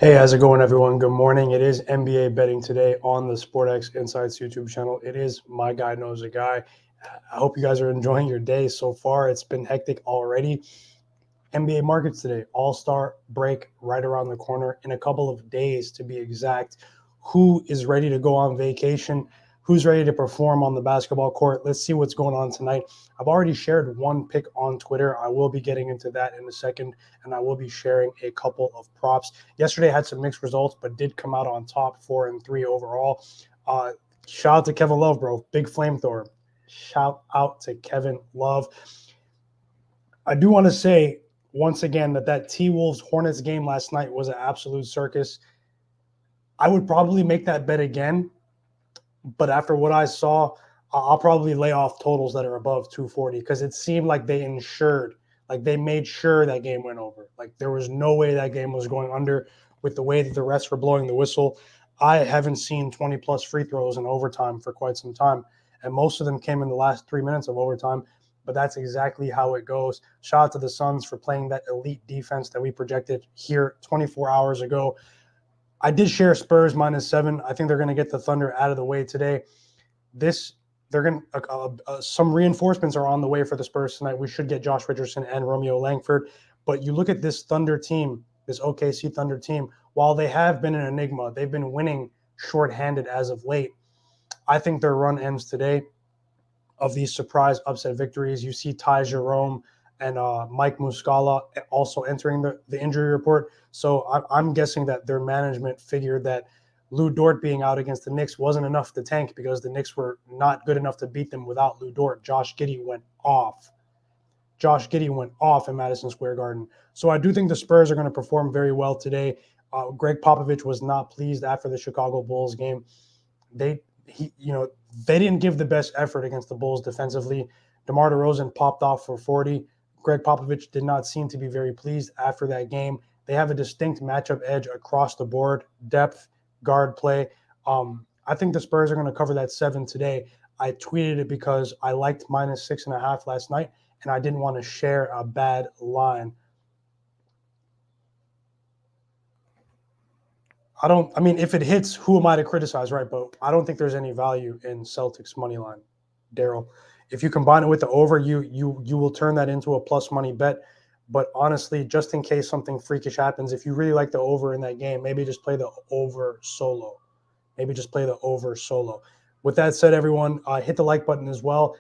Hey, how's it going, everyone? Good morning. It is NBA betting today on the SportX Insights YouTube channel. It is My Guy Knows a Guy. I hope you guys are enjoying your day so far. It's been hectic already. NBA markets today, All-Star break right around the corner in a couple of days to be exact. Who is ready to go on vacation? Who's ready to perform on the basketball court? Let's see what's going on tonight. I've already shared one pick on Twitter. I will be getting into that in a second, and I will be sharing a couple of props. Yesterday had some mixed results, but did come out on top 4-3 overall. Shout out to Kevin Love, bro. Big flamethrower. Shout out to Kevin Love. I do want to say once again that T-Wolves Hornets game last night was an absolute circus. I would probably make that bet again, but after what I saw, I'll probably lay off totals that are above 240 because it seemed like they ensured, like they made sure that game went over. Like there was no way that game was going under with the way that the refs were blowing the whistle. I haven't seen 20-plus free throws in overtime for quite some time, and most of them came in the last 3 minutes of overtime, but that's exactly how it goes. Shout out to the Suns for playing that elite defense that we projected here 24 hours ago. I did share Spurs -7. I think they're going to get the Thunder out of the way today. Some reinforcements are on the way for the Spurs tonight. We should get Josh Richardson and Romeo Langford. But you look at this Thunder team, this OKC Thunder team, while they have been an enigma, they've been winning shorthanded as of late. I think their run ends today of these surprise upset victories. You see Ty Jerome and Mike Muscala also entering the injury report. So I'm guessing that their management figured that Lou Dort being out against the Knicks wasn't enough to tank because the Knicks were not good enough to beat them without Lou Dort. Josh Giddey went off in Madison Square Garden. So I do think the Spurs are going to perform very well today. Greg Popovich was not pleased after the Chicago Bulls game. They didn't give the best effort against the Bulls defensively. DeMar DeRozan popped off for 40. Greg Popovich did not seem to be very pleased after that game. They have a distinct matchup edge across the board, depth, guard play. I think the Spurs are going to cover that 7 today. I tweeted it because I liked -6.5 last night, and I didn't want to share a bad line. If it hits, who am I to criticize, right? But I don't think there's any value in Celtics money line, Daryl. If you combine it with the over, you will turn that into a plus money bet. But honestly, just in case something freakish happens, if you really like the over in that game, maybe just play the over solo. With that said, everyone, hit the like button as well.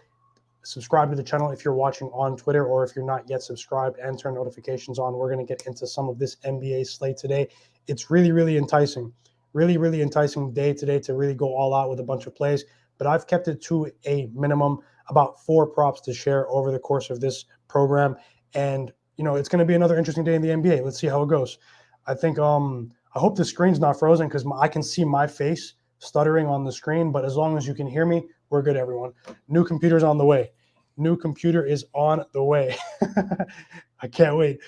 Subscribe to the channel if you're watching on Twitter, or if you're not yet subscribed, and turn notifications on. We're going to get into some of this NBA slate today. It's really, really enticing. Really, really enticing day today to really go all out with a bunch of plays. But I've kept it to a minimum, about 4 props to share over the course of this program. And, it's going to be another interesting day in the NBA. Let's see how it goes. I think I hope the screen's not frozen because I can see my face stuttering on the screen. But as long as you can hear me, we're good, everyone. New computer's on the way. New computer is on the way. I can't wait.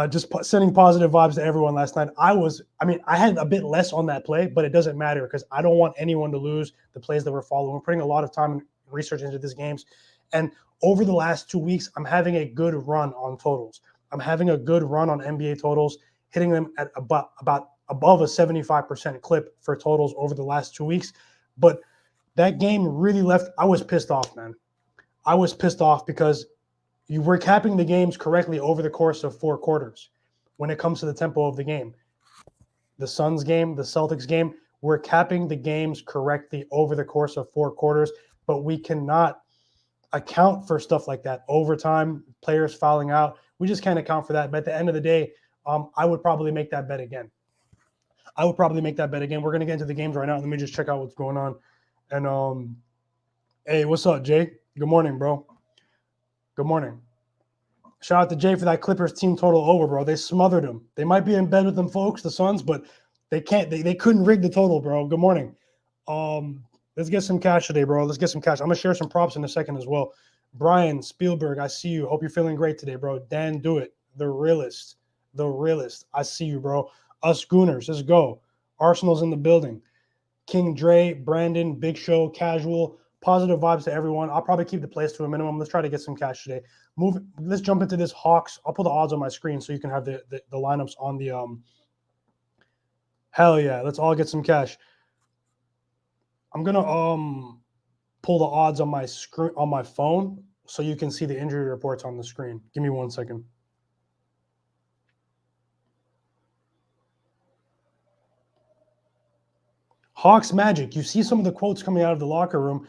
Just sending positive vibes to everyone last night. I had a bit less on that play, but it doesn't matter because I don't want anyone to lose the plays that we're following. We're putting a lot of time and research into these games. And over the last 2 weeks, I'm having a good run on totals. I'm having a good run on NBA totals, hitting them at about above a 75% clip for totals over the last 2 weeks. But that game really left – I was pissed off, man. I was pissed off because you were capping the games correctly over the course of 4 quarters when it comes to the tempo of the game. The Suns game, the Celtics game, we're capping the games correctly over the course of 4 quarters, but we cannot account for stuff like that. Overtime, players fouling out. We just can't account for that. But at the end of the day, I would probably make that bet again. We're going to get into the games right now. Let me just check out what's going on. And, hey, what's up, Jay? Good morning, bro. Good morning. Shout out to Jay for that Clippers team total over, bro. They smothered them. They might be in bed with them folks, the Suns, but they can't. They couldn't rig the total, bro. Good morning. Let's get some cash today, bro. Let's get some cash. I'm going to share some props in a second as well. Brian Spielberg, I see you. Hope you're feeling great today, bro. Dan Do It, the realist. I see you, bro. Us Gooners, let's go. Arsenal's in the building. King Dre, Brandon, Big Show, Casual. Positive vibes to everyone. I'll probably keep the plays to a minimum. Let's try to get some cash today. Let's jump into this Hawks. I'll put the odds on my screen so you can have the lineups on Hell yeah. Let's all get some cash. I'm gonna pull the odds on my screen on my phone so you can see the injury reports on the screen. Give me 1 second. Hawks Magic. You see some of the quotes coming out of the locker room.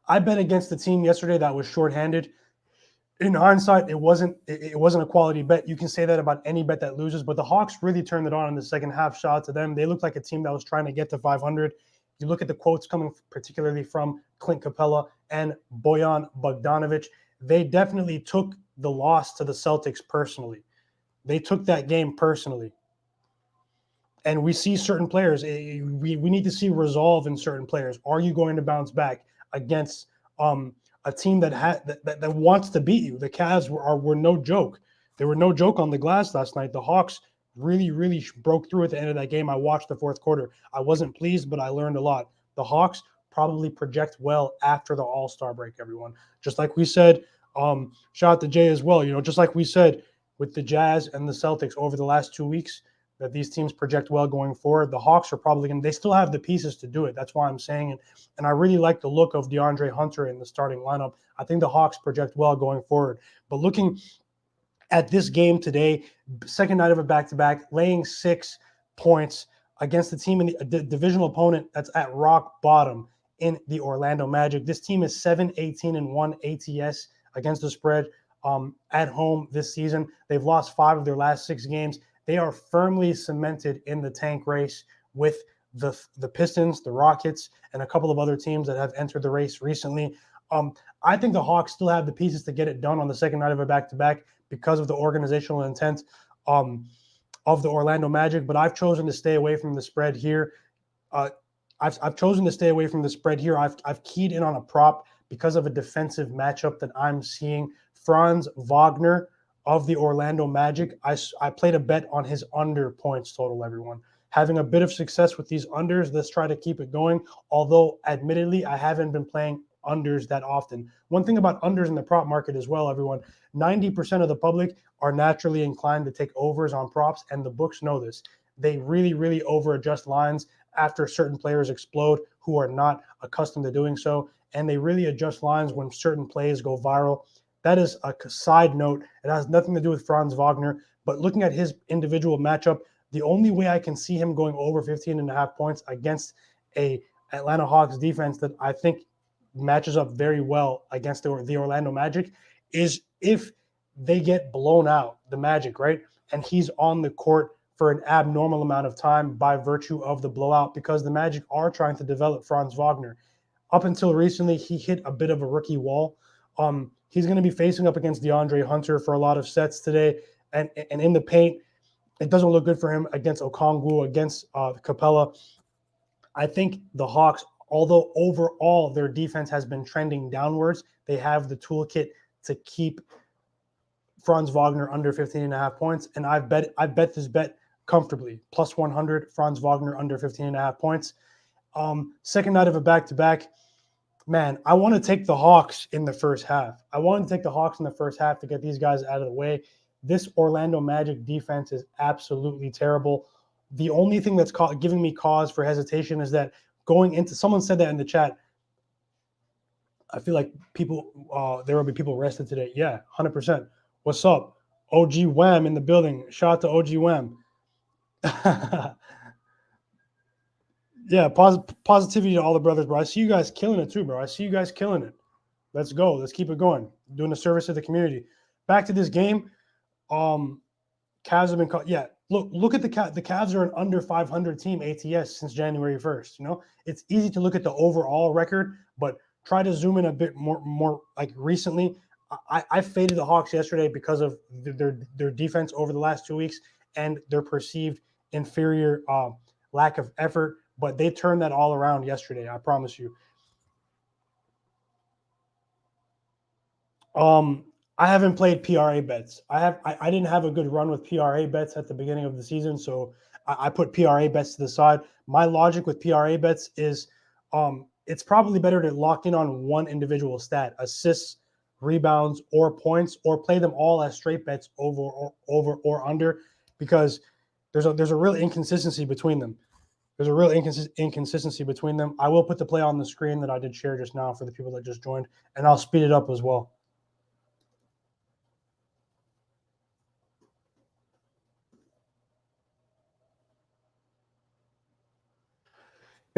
I bet against the team yesterday that was shorthanded. In hindsight, it wasn't a quality bet. You can say that about any bet that loses, but the Hawks really turned it on in the second half. Shout out to them. They looked like a team that was trying to get to 500. You look at the quotes coming particularly from Clint Capella and Bojan Bogdanovic. They definitely took the loss to the Celtics personally. They took that game personally. And we see certain players. We need to see resolve in certain players. Are you going to bounce back against a team that wants to beat you? The Cavs were no joke. They were no joke on the glass last night. The Hawks really broke through at the end of that game. I watched the fourth quarter. I wasn't pleased, but I learned a lot. The Hawks probably project well after the All-Star break, everyone. Just like we said, shout out to Jay as well. Just like we said with the Jazz and the Celtics over the last 2 weeks, that these teams project well going forward. The Hawks are probably going to – they still have the pieces to do it. That's why I'm saying it. And I really like the look of DeAndre Hunter in the starting lineup. I think the Hawks project well going forward. But looking at this game today, second night of a back-to-back, laying 6 points against the team in the divisional opponent that's at rock bottom in the Orlando Magic. This team is 7-18-1 ATS against the spread at home this season. They've lost 5 of their last 6 games. They are firmly cemented in the tank race with the Pistons, the Rockets, and a couple of other teams that have entered the race recently. I think the Hawks still have the pieces to get it done on the second night of a back-to-back because of the organizational intent of the Orlando Magic, but I've chosen to stay away from the spread here. I've chosen to stay away from the spread here. I've keyed in on a prop because of a defensive matchup that I'm seeing. Franz Wagner of the Orlando Magic. I played a bet on his under points total, everyone. Having a bit of success with these unders. Let's try to keep it going. Although, admittedly, I haven't been playing unders that often. One thing about unders in the prop market as well, everyone, 90% of the public are naturally inclined to take overs on props, and the books know this. They really over-adjust lines after certain players explode who are not accustomed to doing so, and they really adjust lines when certain plays go viral. That is a side note. It has nothing to do with Franz Wagner, but looking at his individual matchup, the only way I can see him going over 15.5 points against a Atlanta Hawks defense that I think matches up very well against the Orlando Magic is if they get blown out, the Magic, right? And he's on the court for an abnormal amount of time by virtue of the blowout, because the Magic are trying to develop Franz Wagner. Up until recently, he hit a bit of a rookie wall. He's going to be facing up against DeAndre Hunter for a lot of sets today. And in the paint, it doesn't look good for him against Okongwu, against Capella. I think the Hawks, although overall their defense has been trending downwards, they have the toolkit to keep Franz Wagner under 15.5 points. And I've bet this bet comfortably. Plus 100, Franz Wagner under 15.5 points. Second night of a back-to-back. Man, I want to take the Hawks in the first half. I want to take the Hawks in the first half to get these guys out of the way. This Orlando Magic defense is absolutely terrible. The only thing that's giving me cause for hesitation is that going into – someone said that in the chat. I feel like there will be people arrested today. Yeah, 100%. What's up? OG Wham in the building. Shout out to OG Wham. Yeah, positivity to all the brothers, bro. I see you guys killing it too, bro. I see you guys killing it. Let's go. Let's keep it going. Doing a service to the community. Back to this game. Cavs have been caught. Yeah, look at the Cavs. The Cavs are an under 500 team ATS since January 1st. It's easy to look at the overall record, but try to zoom in a bit more like recently. I faded the Hawks yesterday because of their defense over the last 2 weeks and their perceived inferior lack of effort. But they turned that all around yesterday, I promise you. I haven't played PRA bets. I didn't have a good run with PRA bets at the beginning of the season, so I put PRA bets to the side. My logic with PRA bets is it's probably better to lock in on one individual stat, assists, rebounds, or points, or play them all as straight bets over or under, because there's a real inconsistency between them. There's a real inconsistency between them. I will put the play on the screen that I did share just now for the people that just joined, and I'll speed it up as well.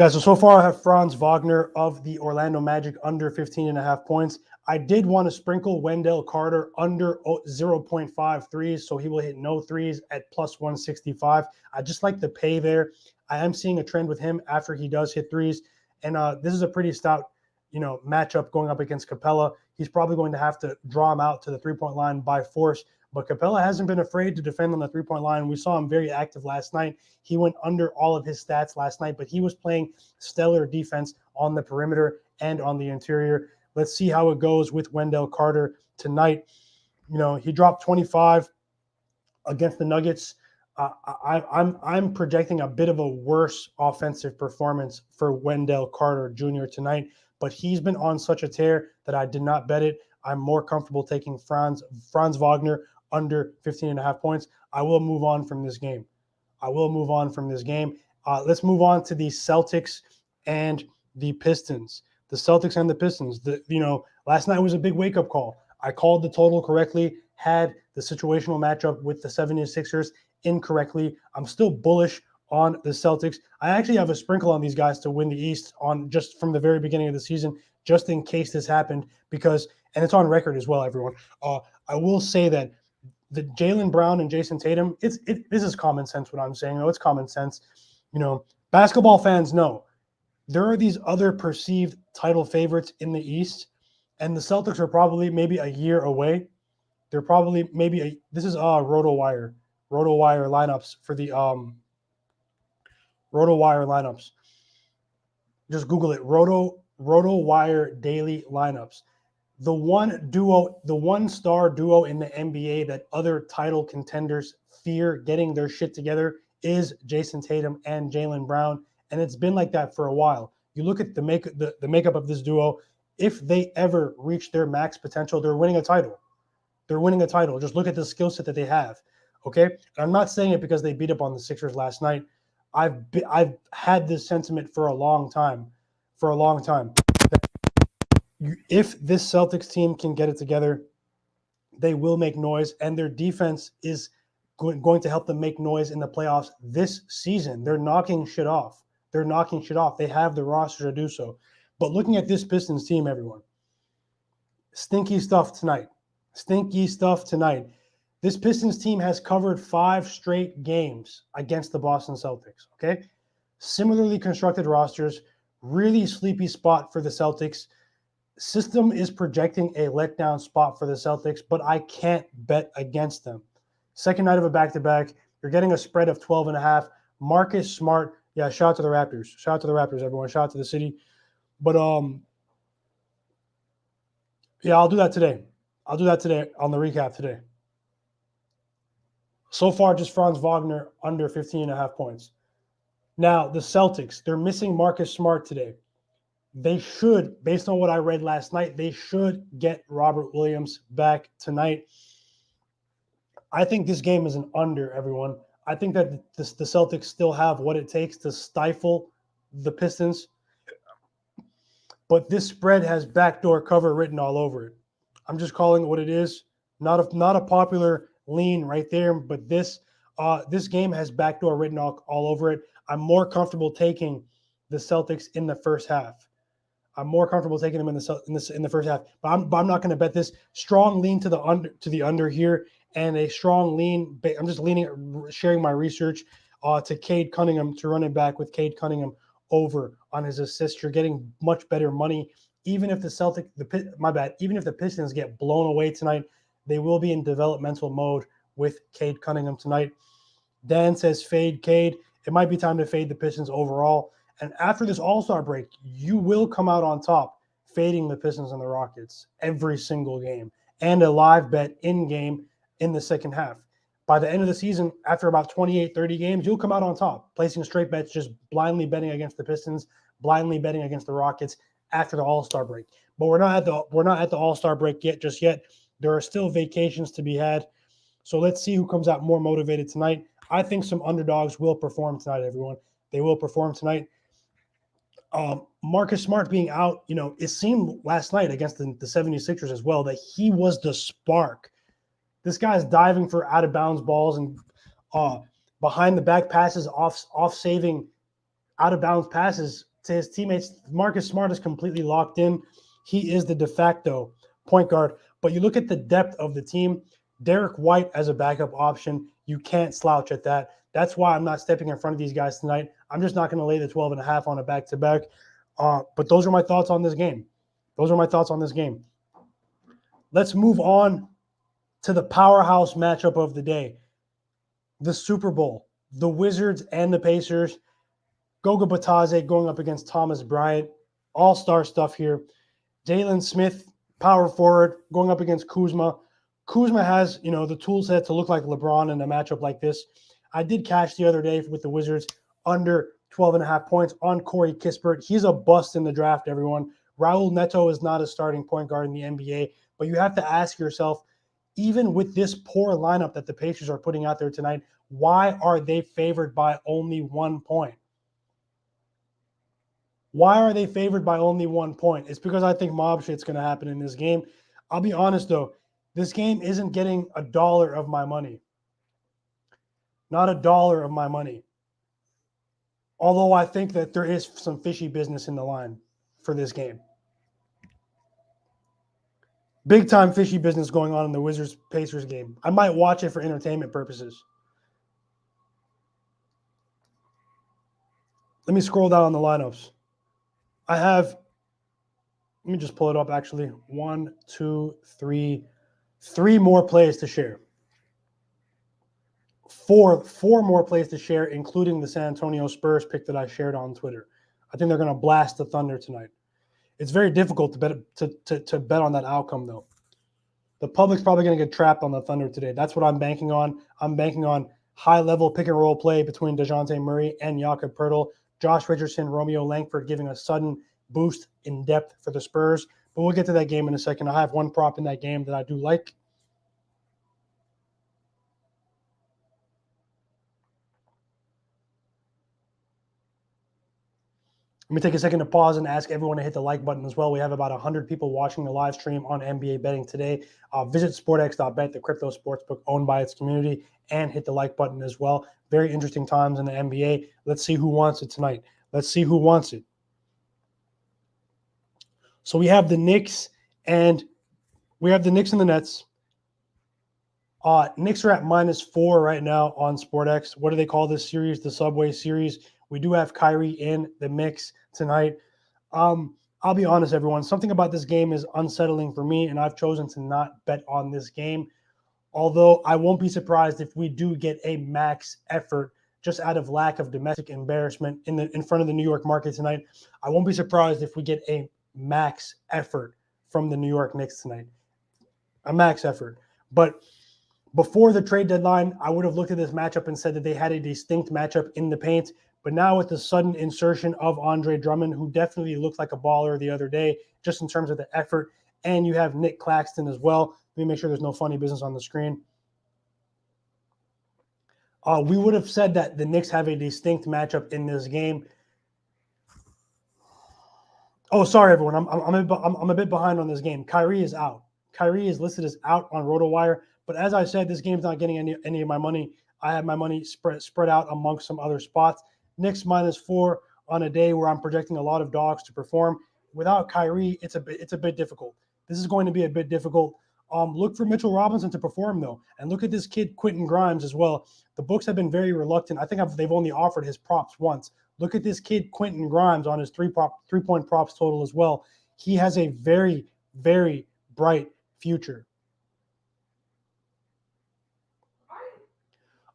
Yeah, so far I have Franz Wagner of the Orlando Magic under 15.5 points. I did want to sprinkle Wendell Carter under 0.5 threes, so he will hit no threes at plus 165. I just like the pay there. I am seeing a trend with him after he does hit threes, and this is a pretty stout, matchup going up against Capella. He's probably going to have to draw him out to the three-point line by force. But Capella hasn't been afraid to defend on the three-point line. We saw him very active last night. He went under all of his stats last night, but he was playing stellar defense on the perimeter and on the interior. Let's see how it goes with Wendell Carter tonight. He dropped 25 against the Nuggets. I'm projecting a bit of a worse offensive performance for Wendell Carter Jr. tonight, but he's been on such a tear that I did not bet it. I'm more comfortable taking Franz Wagner under 15.5 points. I will move on from this game. Let's move on to the Celtics and the Pistons. The Celtics and the Pistons. Last night was a big wake-up call. I called the total correctly, had the situational matchup with the 76ers incorrectly. I'm still bullish on the Celtics. I actually have a sprinkle on these guys to win the East on just from the very beginning of the season, just in case this happened, and it's on record as well, everyone. I will say that the Jaylen Brown and Jason Tatum, this is common sense what I'm saying. It's common sense. Basketball fans know there are these other perceived title favorites in the East, and the Celtics are probably maybe a year away. They're probably this is RotoWire lineups for the RotoWire lineups. Just Google it. RotoWire daily lineups. The one-star duo in the NBA that other title contenders fear getting their shit together is Jason Tatum and Jaylen Brown, and it's been like that for a while. You look at the makeup of this duo. If they ever reach their max potential, they're winning a title. Just look at the skill set that they have. Okay, and I'm not saying it because they beat up on the Sixers last night. I've had this sentiment for a long time. If this Celtics team can get it together, they will make noise, and their defense is going to help them make noise in the playoffs this season. They're knocking shit off. They have the roster to do so. But looking at this Pistons team, everyone, stinky stuff tonight. This Pistons team has covered 5 straight games against the Boston Celtics, okay? Similarly constructed rosters, really sleepy spot for the Celtics. System is projecting a letdown spot for the Celtics, but I can't bet against them. Second night of a back-to-back, you're getting a spread of 12.5. Marcus Smart, yeah, shout out to the Raptors. Everyone. Shout out to the city. But, yeah, I'll do that today. On the recap today. So far, just Franz Wagner under 15.5 points. Now, the Celtics, they're missing Marcus Smart today. They should, based on what I read last night, they should get Robert Williams back tonight. I think this game is an under, everyone. I think that the Celtics still have what it takes to stifle the Pistons. But this spread has backdoor cover written all over it. I'm just calling it what it is. Not a popular lean right there, but this game has backdoor written all over it. I'm more comfortable taking the Celtics in the first half. I'm more comfortable taking them in the first half, but I'm not going to bet this. Strong lean to the under here, and a strong lean. I'm just sharing my research to Cade Cunningham to run it back with Cade Cunningham over on his assists. You're getting much better money. Even if even if the Pistons get blown away tonight, they will be in developmental mode with Cade Cunningham tonight. Dan says fade Cade. It might be time to fade the Pistons overall. And after this All-Star break, you will come out on top fading the Pistons and the Rockets every single game, and a live bet in-game in the second half. By the end of the season, after about 28, 30 games, you'll come out on top, placing straight bets, just blindly betting against the Pistons, blindly betting against the Rockets after the All-Star break. But we're not at the All-Star break just yet. There are still vacations to be had. So let's see who comes out more motivated tonight. I think some underdogs will perform tonight, everyone. They will perform tonight. Marcus Smart being out, it seemed last night against the 76ers as well that he was the spark. This guy's diving for out of bounds balls and behind the back passes, off saving out of bounds passes to his teammates. Marcus Smart is completely locked in. He is the de facto point guard. But you look at the depth of the team. Derek White as a backup option, you can't slouch at that. That's why I'm not stepping in front of these guys tonight. I'm just not going to lay the 12.5 on a back-to-back. But those are my thoughts on this game. Let's move on to the powerhouse matchup of the day, the Super Bowl, the Wizards and the Pacers. Goga Batadze going up against Thomas Bryant. All-star stuff here. Jalen Smith, power forward, going up against Kuzma. Kuzma has, the tool set to look like LeBron in a matchup like this. I did cash the other day with the Wizards under 12.5 points on Corey Kispert. He's a bust in the draft, everyone. Raul Neto is not a starting point guard in the NBA, but you have to ask yourself, even with this poor lineup that the Pacers are putting out there tonight, why are they favored by only 1 point? Why are they favored by only 1 point? It's because I think mob shit's going to happen in this game. I'll be honest, though. This game isn't getting $1 of my money. Not $1 of my money. Although I think that there is some fishy business in the line for this game. Big time fishy business going on in the Wizards-Pacers game. I might watch it for entertainment purposes. Let me scroll down on the lineups. Let me just pull it up actually. 1, 2, 3, 3 more plays to share. Four more plays to share, including the San Antonio Spurs pick that I shared on Twitter. I think they're going to blast the Thunder tonight. It's very difficult to bet on that outcome, though. The public's probably going to get trapped on the Thunder today. That's what I'm banking on. I'm banking on high-level pick-and-roll play between DeJounte Murray and Jakob Poeltl. Josh Richardson, Romeo Langford giving a sudden boost in depth for the Spurs. But we'll get to that game in a second. I have one prop in that game that I do like. Let me take a second to pause and ask everyone to hit the like button as well. We have about 100 people watching the live stream on NBA betting today. Visit sportx.bet, the crypto sportsbook owned by its community, and hit the like button as well. Very interesting times in the NBA. Let's see who wants it tonight. Let's see who wants it. So we have the Knicks and the Nets. Knicks are at -4 right now on SportX. What do they call this series? The Subway Series. We do have Kyrie in the mix tonight. I'll be honest, everyone. Something about this game is unsettling for me, and I've chosen to not bet on this game. Although I won't be surprised if we do get a max effort just out of lack of domestic embarrassment in front of the New York market tonight. I won't be surprised if we get a max effort from the New York Knicks tonight. A max effort. But before the trade deadline, I would have looked at this matchup and said that they had a distinct matchup in the paint. But now with the sudden insertion of Andre Drummond, who definitely looked like a baller the other day, just in terms of the effort, and you have Nick Claxton as well. Let me make sure there's no funny business on the screen. We would have said that the Knicks have a distinct matchup in this game. Oh, sorry, everyone. I'm a bit behind on this game. Kyrie is out. Kyrie is listed as out on RotoWire. But as I said, this game's not getting any of my money. I have my money spread out amongst some other spots. Knicks -4 on a day where I'm projecting a lot of dogs to perform. Without Kyrie, it's a bit difficult. This is going to be a bit difficult. Look for Mitchell Robinson to perform, though. And look at this kid, Quentin Grimes, as well. The books have been very reluctant. I think they've only offered his props once. Look at this kid, Quentin Grimes, on his three-point props total as well. He has a very, very bright future.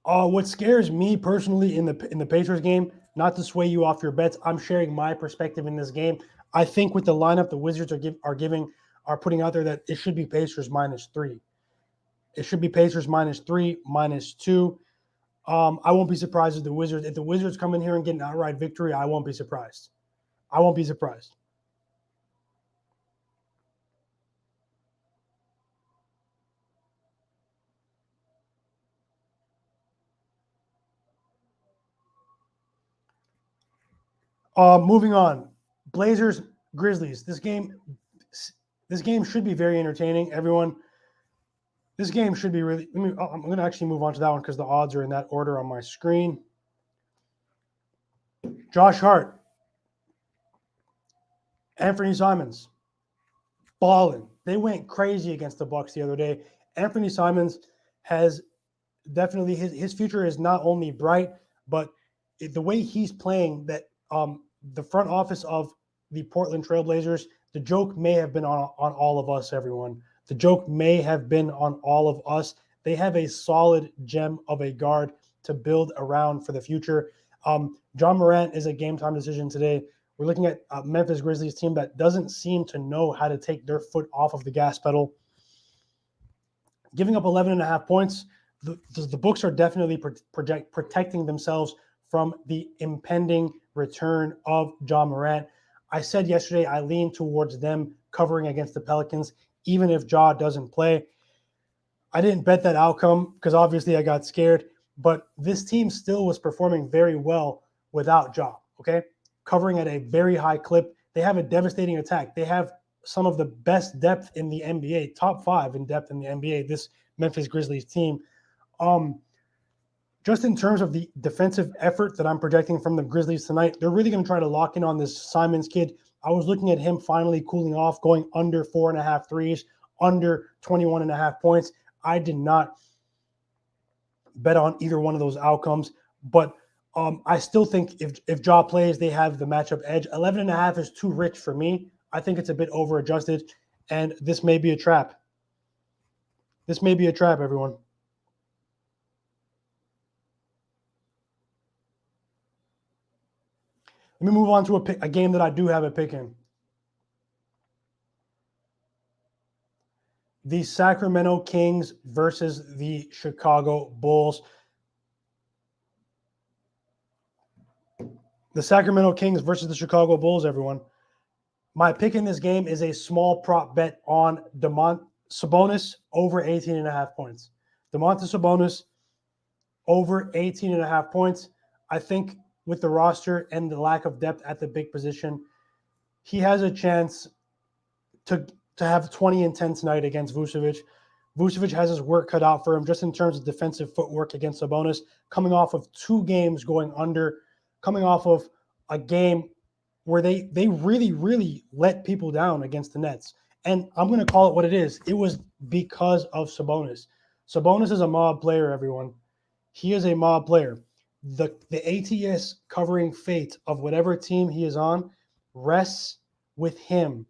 What scares me personally in the Pacers game, not to sway you off your bets, I'm sharing my perspective in this game. I think with the lineup the Wizards are putting out there that it should be Pacers -3. It should be Pacers -3, -2. I won't be surprised if the Wizards come in here and get an outright victory. I won't be surprised. I won't be surprised. Moving on, Blazers, Grizzlies. This game should be very entertaining. Everyone, this game should be really. I'm going to actually move on to that one because the odds are in that order on my screen. Josh Hart, Anthony Simons, balling. They went crazy against the Bucks the other day. Anthony Simons has definitely his future is not only bright, but the way he's playing, that the front office of the Portland Trailblazers, the joke may have been on all of us, everyone. The joke may have been on all of us. They have a solid gem of a guard to build around for the future. John Morant is a game-time decision today. We're looking at a Memphis Grizzlies team that doesn't seem to know how to take their foot off of the gas pedal. Giving up 11.5 points, the books are definitely protecting themselves from the impending return of John Morant. I said yesterday I lean towards them covering against the Pelicans, even if Ja doesn't play. I didn't bet that outcome because obviously I got scared, but this team still was performing very well without Ja, okay? Covering at a very high clip. They have a devastating attack. They have some of the best depth in the NBA, top 5 in depth in the NBA, this Memphis Grizzlies team. Just in terms of the defensive effort that I'm projecting from the Grizzlies tonight, they're really going to try to lock in on this Simons kid. I was looking at him finally cooling off, going under 4.5 threes, under 21.5 points. I did not bet on either one of those outcomes, but I still think if Ja plays, they have the matchup edge. 11.5 is too rich for me. I think it's a bit over adjusted, and this may be a trap. This may be a trap, everyone. Let me move on to a game that I do have a pick in. The Sacramento Kings versus the Chicago Bulls. The Sacramento Kings versus the Chicago Bulls, everyone. My pick in this game is a small prop bet on Sabonis over 18.5 points. Domantas Sabonis over 18.5 points. I think with the roster and the lack of depth at the big position, he has a chance to have 20 and 10 tonight against Vucevic. Vucevic has his work cut out for him just in terms of defensive footwork against Sabonis, coming off of 2 games going under, coming off of a game where they really, really let people down against the Nets. And I'm going to call it what it is. It was because of Sabonis. Sabonis is a mob player, everyone. He is a mob player. The ATS covering fate of whatever team he is on rests with him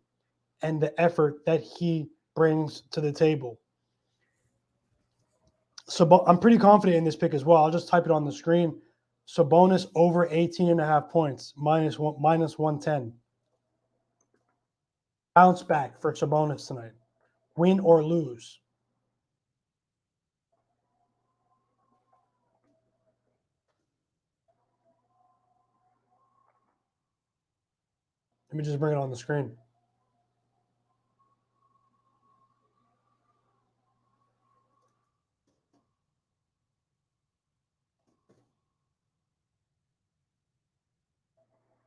and the effort that he brings to the table. So I'm pretty confident in this pick as well. I'll just type it on the screen. Sabonis over 18.5 points, minus 110. Bounce back for Sabonis tonight. Win or lose. Let me just bring it on the screen.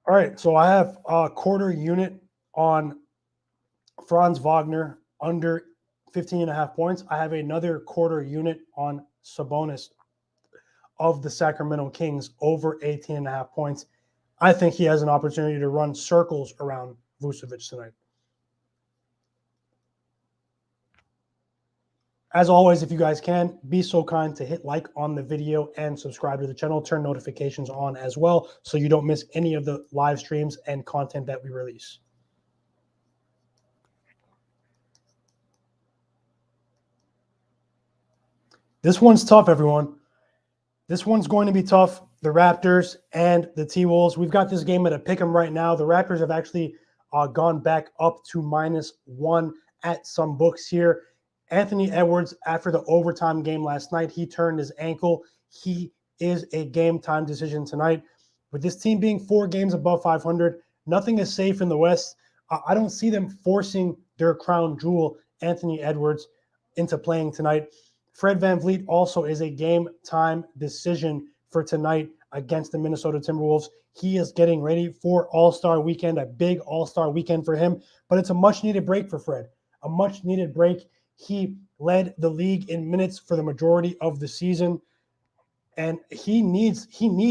All right, so I have a quarter unit on Franz Wagner under 15.5 points. I have another quarter unit on Sabonis of the Sacramento Kings over 18.5 points. I think he has an opportunity to run circles around Vucevic tonight. As always, if you guys can, be so kind to hit like on the video and subscribe to the channel. Turn notifications on as well so you don't miss any of the live streams and content that we release. This one's tough, everyone. This one's going to be tough. The Raptors and the T-Wolves. We've got this game at a pick 'em right now. The Raptors have actually gone back up to -1 at some books here. Anthony Edwards, after the overtime game last night, he turned his ankle. He is a game-time decision tonight. With this team being 4 games above 500, nothing is safe in the West. I don't see them forcing their crown jewel, Anthony Edwards, into playing tonight. Fred VanVleet also is a game-time decision for tonight against the Minnesota Timberwolves. He is getting ready for All-Star Weekend, a big All-Star Weekend for him, but it's a much-needed break for Fred, a much-needed break. He led the league in minutes for the majority of the season, and he needs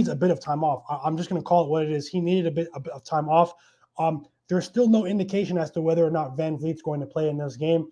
a bit of time off. I'm just going to call it what it is. He needed a bit of time off. There's still no indication as to whether or not Van Vliet's going to play in this game.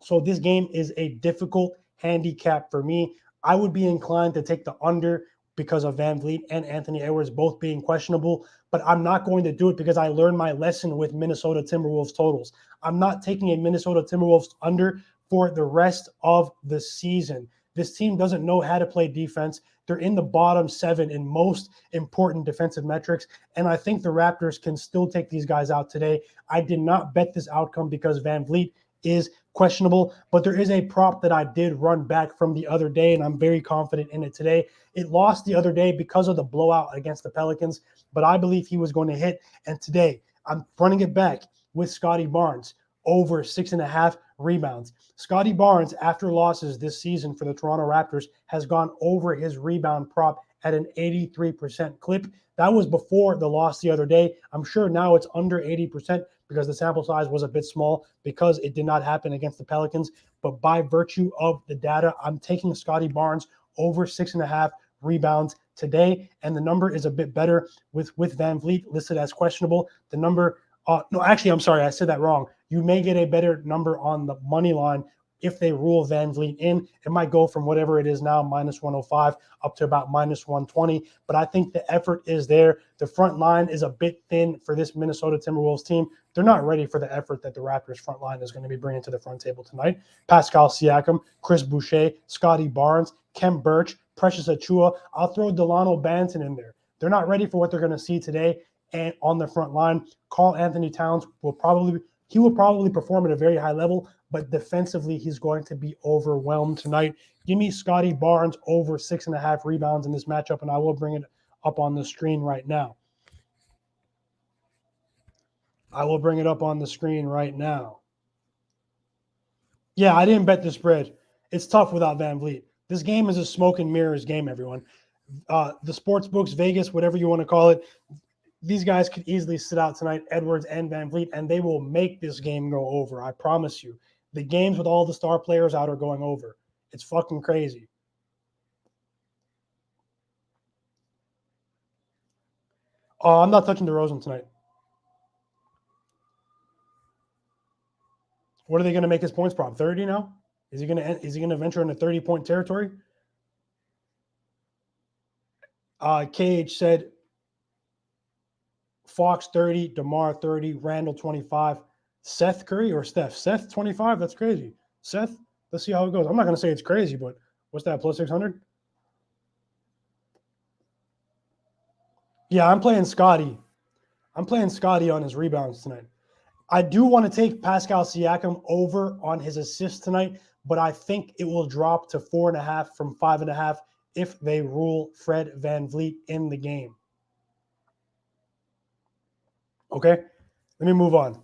So this game is a difficult handicap for me. I would be inclined to take the under because of Van Vliet and Anthony Edwards both being questionable, but I'm not going to do it because I learned my lesson with Minnesota Timberwolves totals. I'm not taking a Minnesota Timberwolves under for the rest of the season. This team doesn't know how to play defense. They're in the bottom 7 in most important defensive metrics, and I think the Raptors can still take these guys out today. I did not bet this outcome because Van Vliet is questionable, but there is a prop that I did run back from the other day, and I'm very confident in it today. It lost the other day because of the blowout against the Pelicans, but I believe he was going to hit, and today I'm running it back with Scotty Barnes over 6.5 rebounds. Scotty Barnes, after losses this season for the Toronto Raptors, has gone over his rebound prop at an 83% clip. That was before the loss the other day. I'm sure now it's under 80% because the sample size was a bit small because it did not happen against the Pelicans. But by virtue of the data, I'm taking Scotty Barnes over 6.5 rebounds today. And the number is a bit better with Van Vliet listed as questionable. The number, no, actually, I'm sorry, I said that wrong. You may get a better number on the money line if they rule Van Vliet in. It might go from whatever it is now, minus 105, up to about minus 120. But I think the effort is there. The front line is a bit thin for this Minnesota Timberwolves team. They're not ready for the effort that the Raptors front line is going to be bringing to the front table tonight. Pascal Siakam, Chris Boucher, Scotty Barnes, Khem Birch, Precious Achiuwa. I'll throw Delano Banton in there. They're not ready for what they're going to see today. And on the front line, Karl Anthony Towns will probably perform at a very high level, but defensively, he's going to be overwhelmed tonight. Give me Scotty Barnes over 6.5 rebounds in this matchup, and I will bring it up on the screen right now. Yeah, I didn't bet the spread. It's tough without Van Vliet. This game is a smoke and mirrors game, everyone. The sports books, Vegas, whatever you want to call it, these guys could easily sit out tonight, Edwards and Van Vliet, and they will make this game go over. I promise you. The games with all the star players out are going over. It's fucking crazy. Oh, I'm not touching DeRozan tonight. What are they going to make his points prop? 30 now? Is he going to venture into 30-point territory? KH said Fox 30, DeMar 30, Randall 25, Seth Curry or Steph? Seth 25? That's crazy. Seth, let's see how it goes. I'm not going to say it's crazy, but what's that, plus 600? Yeah, I'm playing Scotty. On his rebounds tonight. I do want to take Pascal Siakam over on his assists tonight, but I think it will drop to 4.5 from 5.5 if they rule Fred Van Vliet in the game. Okay, let me move on. I'm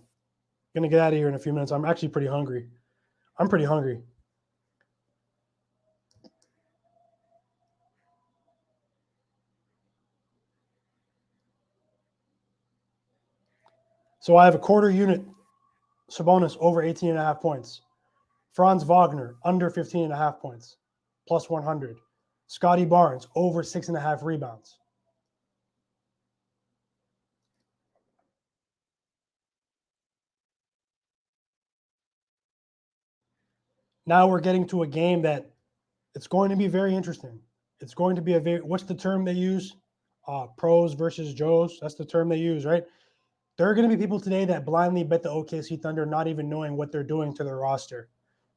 going to get out of here in a few minutes. I'm actually pretty hungry. So I have a quarter unit Sabonis over 18.5 points. Franz Wagner under 15.5 points, plus 100. Scotty Barnes over 6.5 rebounds. Now we're getting to a game that it's going to be very interesting. It's going to be what's the term they use? Pros versus Joes. That's the term they use, right? There are going to be people today that blindly bet the OKC Thunder, not even knowing what they're doing to their roster.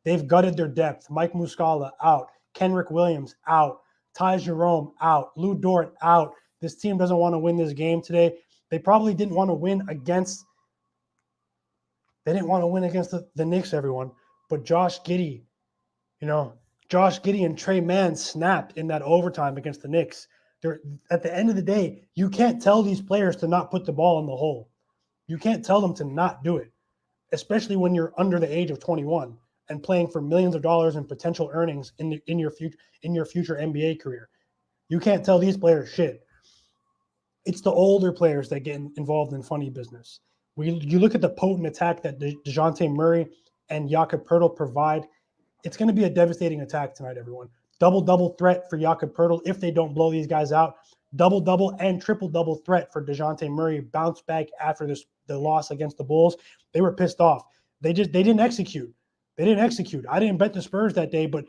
They've gutted their depth. Mike Muscala out. Kenrick Williams out. Ty Jerome out. Lou Dort out. This team doesn't want to win this game today. They probably didn't want to win against the Knicks, everyone. But Josh Giddey and Trey Mann snapped in that overtime against the Knicks. At the end of the day, you can't tell these players to not put the ball in the hole. You can't tell them to not do it, especially when you're under the age of 21 and playing for millions of dollars in potential earnings in your future NBA career. You can't tell these players shit. It's the older players that get involved in funny business. You look at the potent attack that DeJounte Murray and Jakob Poeltl provide. It's going to be a devastating attack tonight, everyone. Double threat for Jakob Poeltl if they don't blow these guys out. Double and triple threat for DeJounte Murray. Bounce back after the loss against the Bulls. They were pissed off. They didn't execute. They didn't execute. I didn't bet the Spurs that day, but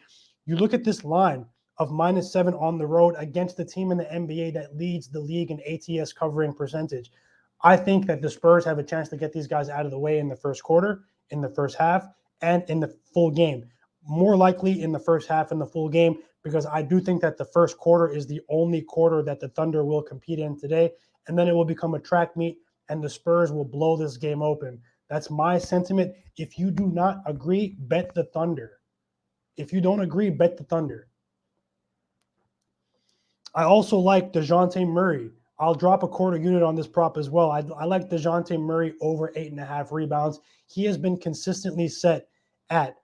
you look at this line of -7 on the road against the team in the NBA that leads the league in ATS covering percentage. I think that the Spurs have a chance to get these guys out of the way in the first quarter, in the first half, and in the full game. More likely in the first half in the full game, because I do think that the first quarter is the only quarter that the Thunder will compete in today, and then it will become a track meet, and the Spurs will blow this game open. That's my sentiment. If you do not agree, bet the Thunder. If you don't agree, bet the Thunder. I also like DeJounte Murray. I'll drop a quarter unit on this prop as well. I like DeJounte Murray over 8.5 rebounds. He has been consistently set at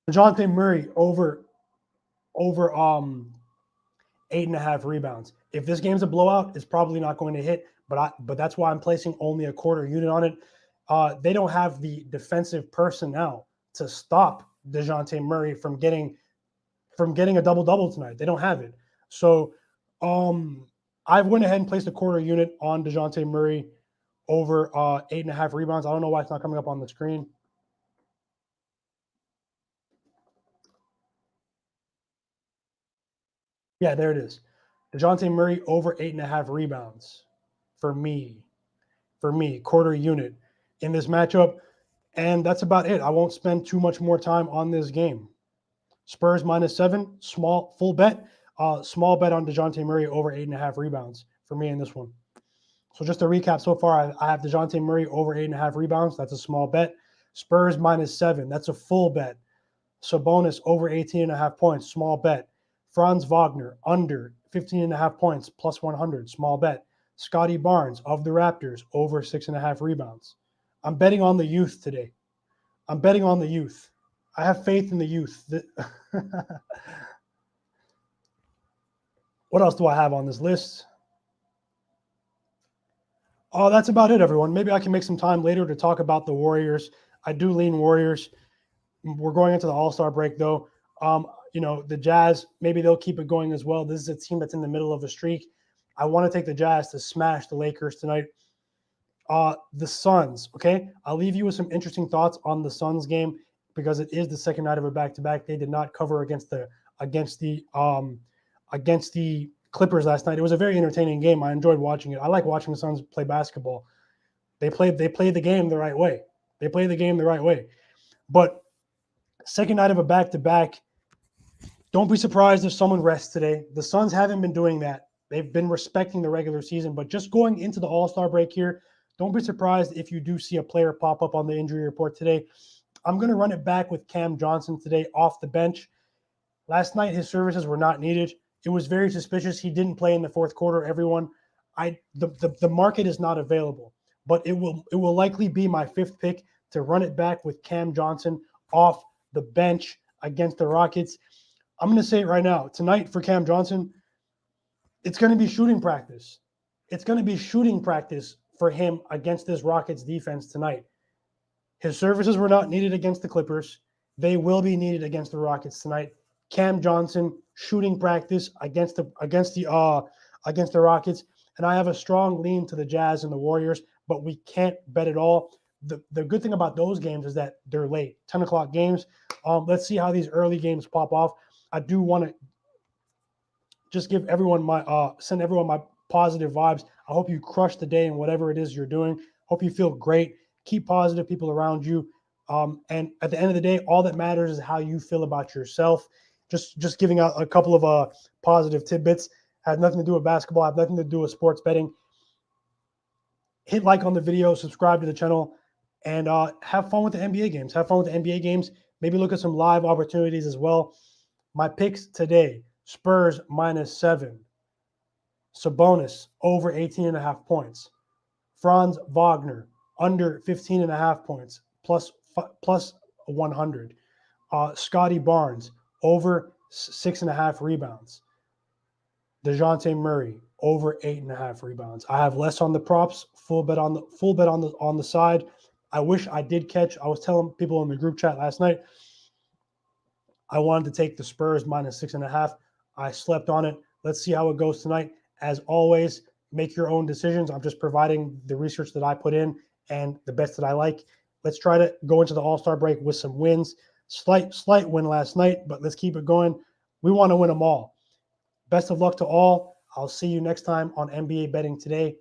DeJounte Murray over 8.5 rebounds. If this game's a blowout, it's probably not going to hit. But that's why I'm placing only a quarter unit on it. They don't have the defensive personnel to stop DeJounte Murray from getting a double-double tonight. They don't have it. So I went ahead and placed a quarter unit on DeJounte Murray over 8.5 rebounds. I don't know why it's not coming up on the screen. Yeah, there it is. DeJounte Murray over 8.5 rebounds for me, quarter unit in this matchup. And that's about it. I won't spend too much more time on this game. Spurs -7, full bet. Small bet on DeJounte Murray over 8.5 rebounds for me in this one. So just to recap so far, I have DeJounte Murray over 8.5 rebounds. That's a small bet. Spurs -7. That's a full bet. Sabonis over 18.5 points. Small bet. Franz Wagner under 15.5 points plus 100. Small bet. Scotty Barnes of the Raptors over 6.5 rebounds. I'm betting on the youth today. I'm betting on the youth. I have faith in the youth. What else do I have on this list? Oh, that's about it, everyone. Maybe I can make some time later to talk about the Warriors. I do lean Warriors. We're going into the All-Star break, though. The Jazz, maybe they'll keep it going as well. This is a team that's in the middle of a streak. I want to take the Jazz to smash the Lakers tonight. The Suns, okay? I'll leave you with some interesting thoughts on the Suns game because it is the second night of a back-to-back. They did not cover against the Clippers last night. It was a very entertaining game. I enjoyed watching it. I like watching the Suns play basketball. They play the game the right way. But second night of a back-to-back, don't be surprised if someone rests today. The Suns haven't been doing that. They've been respecting the regular season, but just going into the All-Star break here, don't be surprised if you do see a player pop up on the injury report today. I'm going to run it back with Cam Johnson today off the bench. Last night, his services were not needed. It was very suspicious. He didn't play in the fourth quarter, everyone. The market is not available, but it will likely be my fifth pick to run it back with Cam Johnson off the bench against the Rockets. I'm going to say it right now. Tonight for Cam Johnson, it's going to be shooting practice. It's going to be shooting practice for him against this Rockets defense tonight. His services were not needed against the Clippers. They will be needed against the Rockets tonight. Cam Johnson shooting practice against the Rockets, and I have a strong lean to the Jazz and the Warriors, but we can't bet it all. The good thing about those games is that they're late, 10 o'clock games. Let's see how these early games pop off. I do want to just give everyone send everyone my positive vibes. I hope you crush the day in whatever it is you're doing. Hope you feel great. Keep positive people around you. And at the end of the day, all that matters is how you feel about yourself. Just giving out a couple of positive tidbits. Has nothing to do with basketball. Have nothing to do with sports betting. Hit like on the video. Subscribe to the channel. And have fun with the NBA games. Maybe look at some live opportunities as well. My picks today. Spurs -7. Sabonis over 18.5 points. Franz Wagner under 15.5 points plus 100. Scotty Barnes over 6.5 rebounds. DeJounte Murray over 8.5 rebounds. I have less on the props, full bet on the side. I wish I did catch. I was telling people in the group chat last night I wanted to take the Spurs -6.5. I slept on it. Let's see how it goes tonight. As always, make your own decisions. I'm just providing the research that I put in and the bets that I like. Let's try to go into the All-Star break with some wins. Slight win last night, but let's keep it going. We want to win them all. Best of luck to all. I'll see you next time on NBA Betting Today.